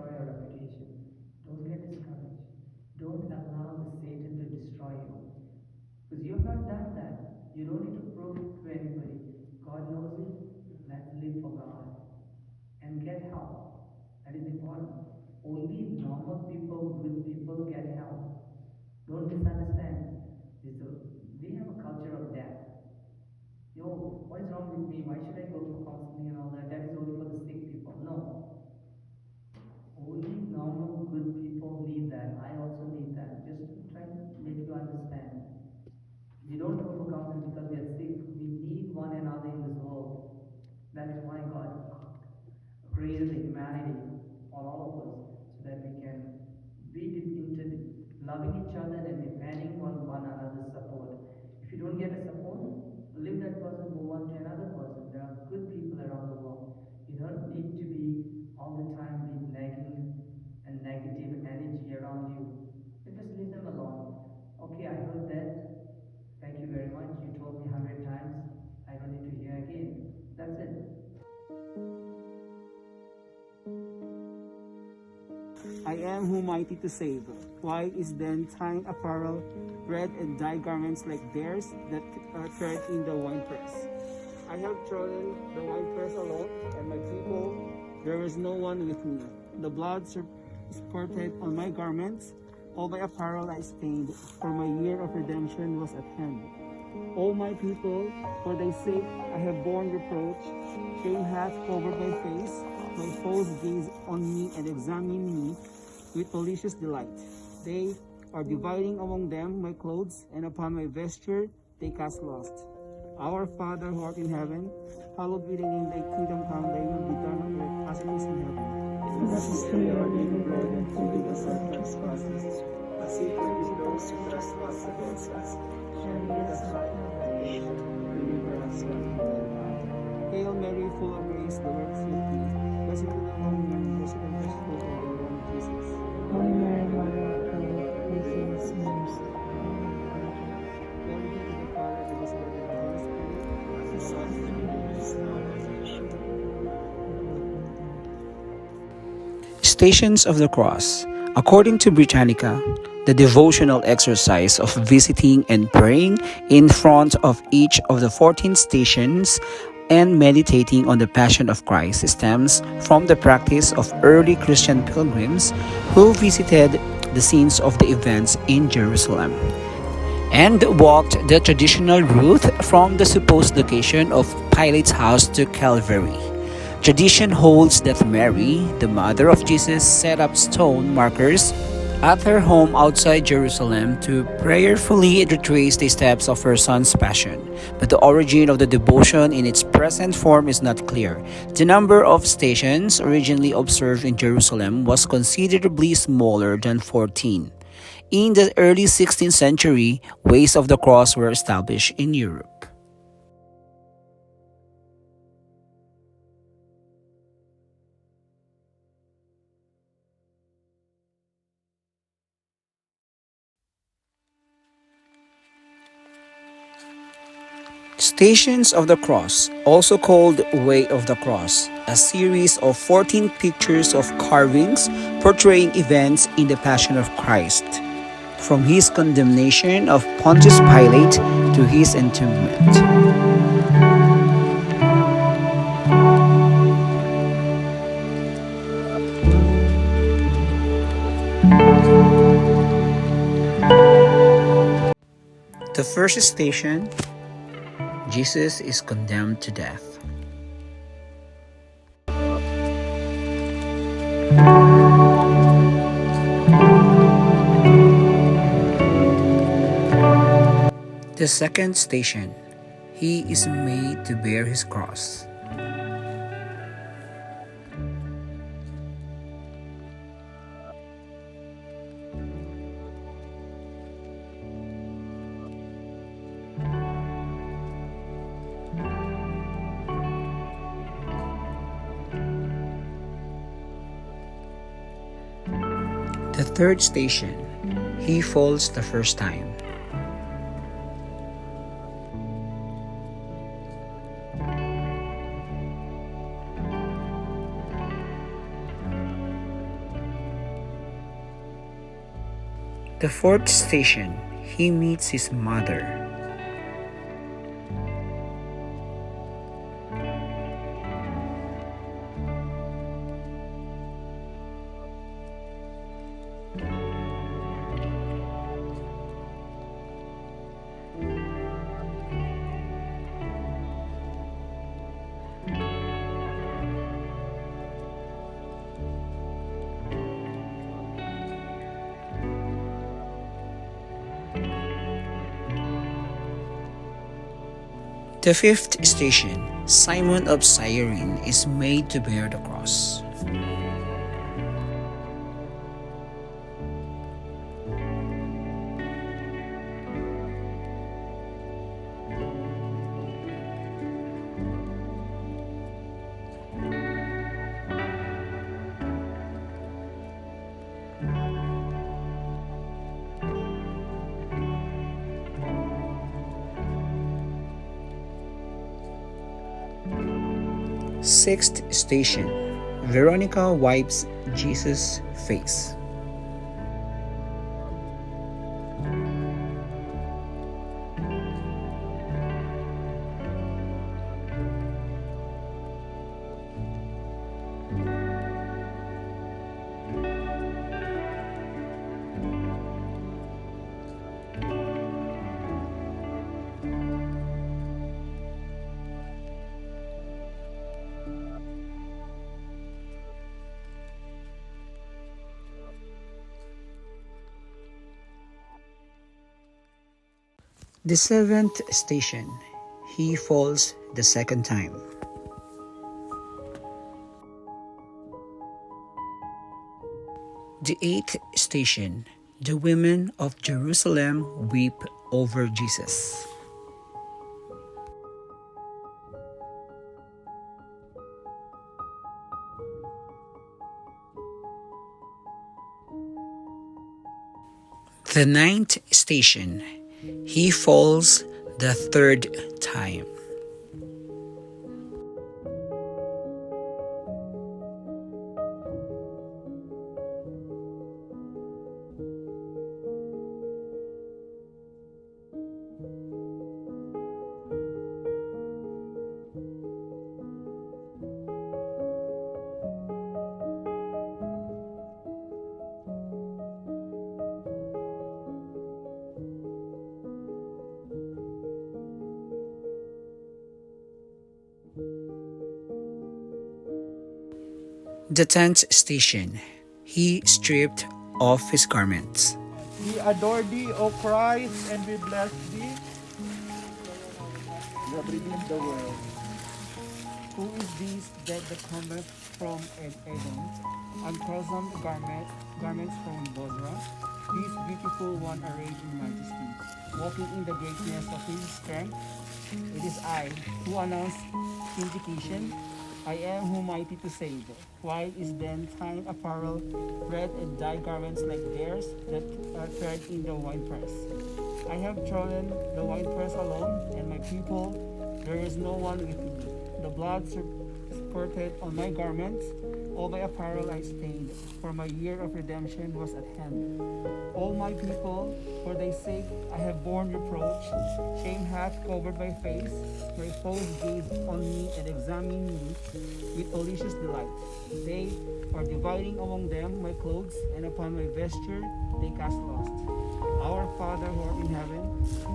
destroy your reputation. Don't get discouraged. Don't allow the Satan to destroy you. Because you have not done that. You don't need to prove it to anybody. God knows it. Let's live for God. And get help. That is important. Only normal people, good people get help. Don't misunderstand. We have a culture of death. Yo, what is wrong with me? Why should I go for counseling and all that? That is only for the sick people. No. Only normal, good people need that. I also need that. Just to try to make you understand. We don't go for counseling because we are sick. We need one another in this world. That is why God created the humanity for all of us so that we can be into loving each other and depending on one another's support. If you don't get a support, leave that person, move on to another person. There are good people around the world. You don't need to be all the time be nagging and negative energy around you. You just leave them alone. Okay, I heard that. Thank you very much. You told me 100 times. I don't need to hear again. That's it. I am who mighty to save. Why is then thine apparel red and thy garments like theirs that tread in the winepress? I have trodden the winepress alone, and my people, there is no one with me. The blood spurted on my garments, all my apparel I stained, for my year of redemption was at hand. O my people, for thy sake I have borne reproach. Shame hath covered my face. My foes gaze on me and examine me with malicious delight. They are dividing among them my clothes, and upon my vesture they cast lost. Our Father who art in heaven, hallowed be thy name, thy kingdom come, thy will be done on earth as it is in heaven. Give us this day our daily bread, and forgive us our trespasses, as we forgive those who trespass against us. And lead us not into temptation, but deliver us from evil. Hail Mary, full of grace, the Lord is with thee. Blessed are thou among women, blessed is the fruit of thy womb, Jesus. Holy Mary, Mother of God, pray for us sinners, now and at the hour of our death. Glory be to the Father, to the Son, and to the Holy Spirit. As it was in the beginning, is now, and ever shall be, world without end. Stations of the Cross. According to Britannica, the devotional exercise of visiting and praying in front of each of the 14 stations and meditating on the Passion of Christ stems from the practice of early Christian pilgrims who visited the scenes of the events in Jerusalem and walked the traditional route from the supposed location of Pilate's house to Calvary. Tradition holds that Mary, the mother of Jesus, set up stone markers at her home outside Jerusalem to prayerfully retrace the steps of her son's passion. But the origin of the devotion in its present form is not clear. The number of stations originally observed in Jerusalem was considerably smaller than 14. In the early 16th century, ways of the cross were established in Europe. Stations of the Cross, also called Way of the Cross, a series of 14 pictures of carvings portraying events in the Passion of Christ, from his condemnation of Pontius Pilate to his entombment. The first station, Jesus is condemned to death. The second station, he is made to bear his cross. The third station, he falls the first time. The fourth station, he meets his mother. The fifth station, Simon of Cyrene is made to bear the cross. Sixth station, Veronica wipes Jesus' face. The seventh station, he falls the second time. The eighth station, the women of Jerusalem weep over Jesus. The ninth station, he falls the third time. The tenth station, he stripped off his garments. We adore thee, O Christ, and we bless thee, that redeemed the world. Who is this that cometh from Edom, and present garments from Bozrah? This beautiful one arrayed in majesty, walking in the greatness of his strength. It is I who announce vindication. I am who mighty to save. White is then fine apparel, red and dyed garments like theirs that are thread in the winepress. I have trodden the winepress alone, and my people, there is no one with me. The blood spurted on my garments, all my apparel I stained, for my year of redemption was at hand. All my people, for thy sake I have borne reproach. Shame hath covered my face. My foes gaze on me and examine me with malicious delight. They are dividing among them my clothes, and upon my vesture they cast lost. Our Father who art in heaven,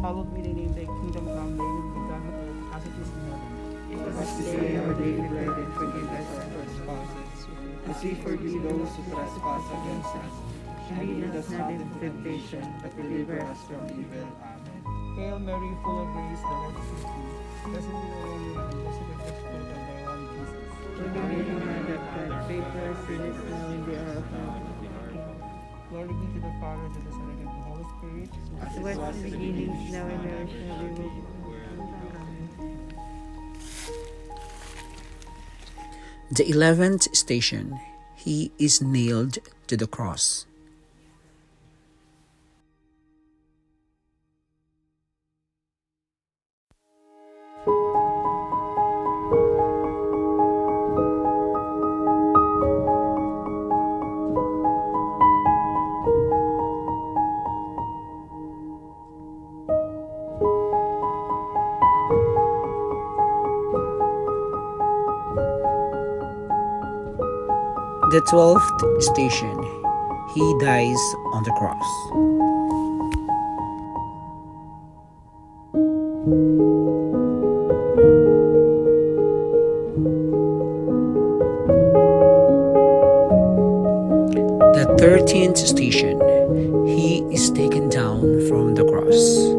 hallowed be thy name, thy kingdom come, thy will be done on earth as it is in heaven. Give us this day our daily bread, and forgive us our trespasses, as we forgive those who trespass against us. And lead us not into temptation, but deliver us from evil. Amen. Hail Mary, full of grace, the Lord is with thee. Blessed is the woman, and blessed is the fruit of thy womb, Jesus. Holy Mother of God, pray for us sinners now and the hour of our death. Glory be to the Father, to the Son, and to the Holy Spirit. As it was in the beginning, now and ever shall be, world without end. The 11th station, he is nailed to the cross. the 12th station, he dies on the cross. The 13th station, he is taken down from the cross.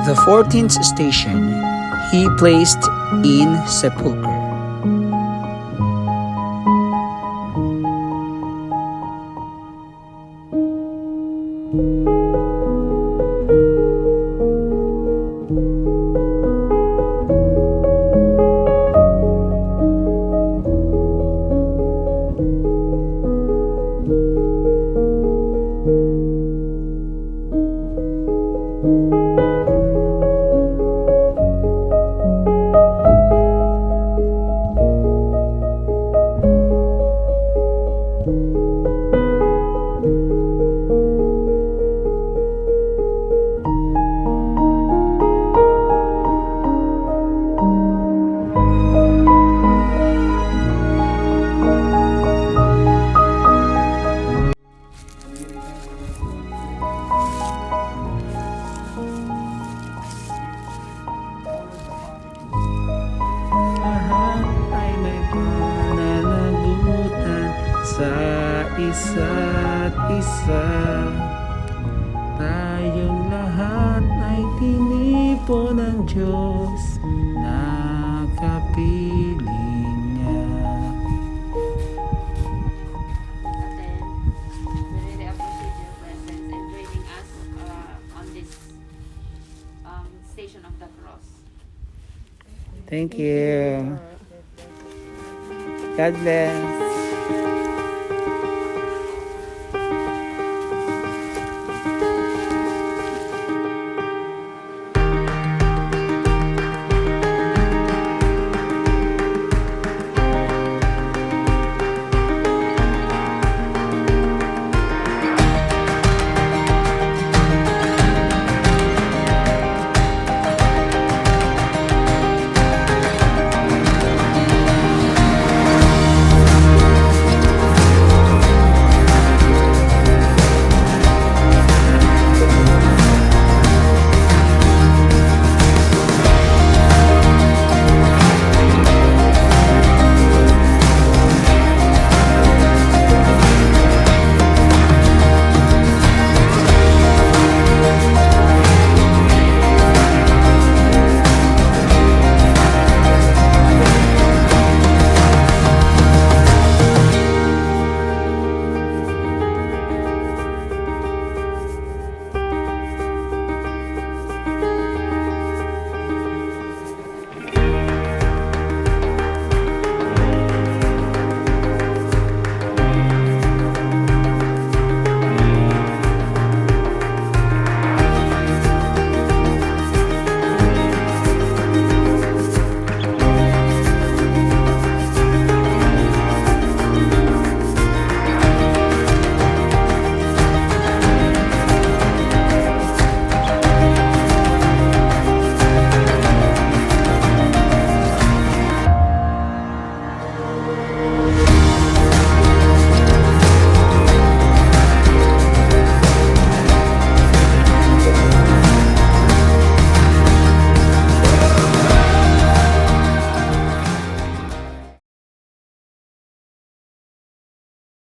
The 14th station, he placed in sepulchre. Lahat ay may pananagutan sa isa't isa. Tayong lahat ay tinipo ng Diyos na kapiling niya. Then, we really appreciate your presence and joining us on this station of the cross. Thank you. God bless.